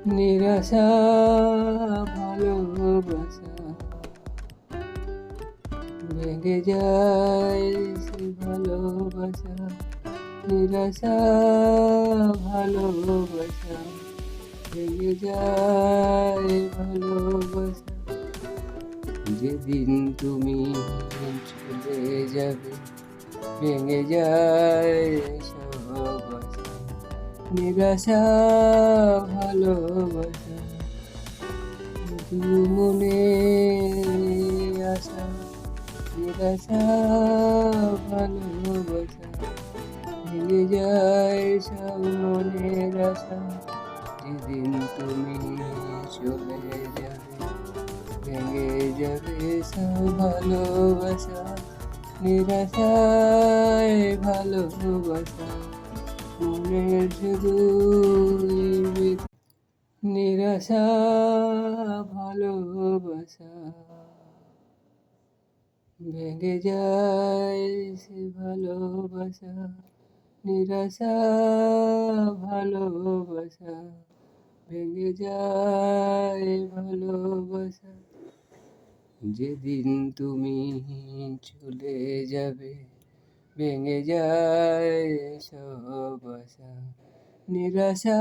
নিরাশা ভালোবাসা ভেঙে যায় সে ভালোবাসা। নিরাশা ভালোবাসা ভেঙে যায় ভালোবাসা। যেদিন তুমি চলে যাবে ভেঙে যায় সব আশা। নিরাশা ভালোবাসা শুধু মনে আশা। নিরাশা ভালোবাসা ভেঙে যায় সব মনের আশা। যেদিন তুমি চলে যাবে ভেঙে যাবে সব ভালোবাসা। নিরাশায় ভালোবাসা মনের শুধু নিরাশা ভালোবাসা ভেঙে যায় সে ভালোবাসা। নিরাশা ভালোবাসা ভেঙে যায় ভালোবাসা। যেদিন তুমি চলে যাবে ভেঙে যায় সব আশা। নিরাশা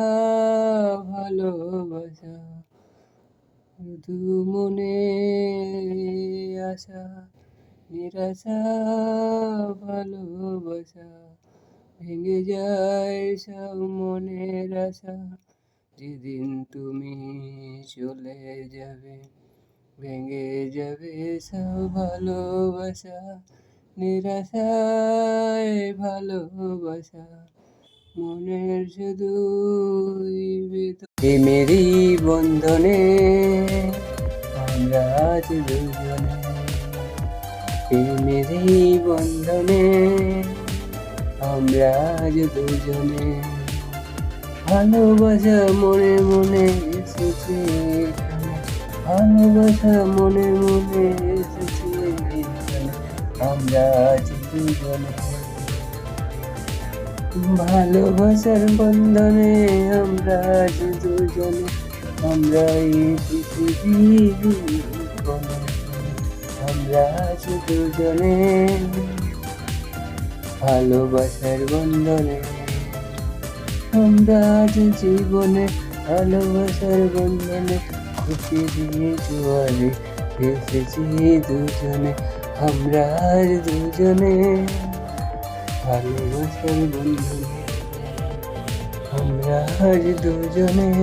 ভালোবাসা শুধু মনে আশা। নিরাশা ভালোবাসা ভেঙে যায় সব মনের আশা। যেদিন তুমি চলে যাবে ভেঙে যাবে সব ভালোবাসা। নিরাশায় ভালোবাসা মনের শুধু প্রেমেরই বন্ধনে আমরা আজ দুজনে। প্রেমেরই বন্ধনে আমরা আজ দুজনে। ভালোবাসা মনে মনে এসেছে এখানে। ভালোবাসা মনে মনে এসেছে এখানে। আমরা আজ দুজনে। ভালোবাসার বন্ধনে আমরা আজ দুজনে। আমরা এই পৃথিবীর কোণে। আমরা আজ দুজনে ভালোবাসার বন্ধনে। আমরা আজ জীবনে ভালোবাসার বন্ধনে খুশি দিয়ে জোয়ারে এসেছি দুজনে। আমরা আজ দুজনে ভালোবাসার বন্ধনে। আমরা আজ দুজনে।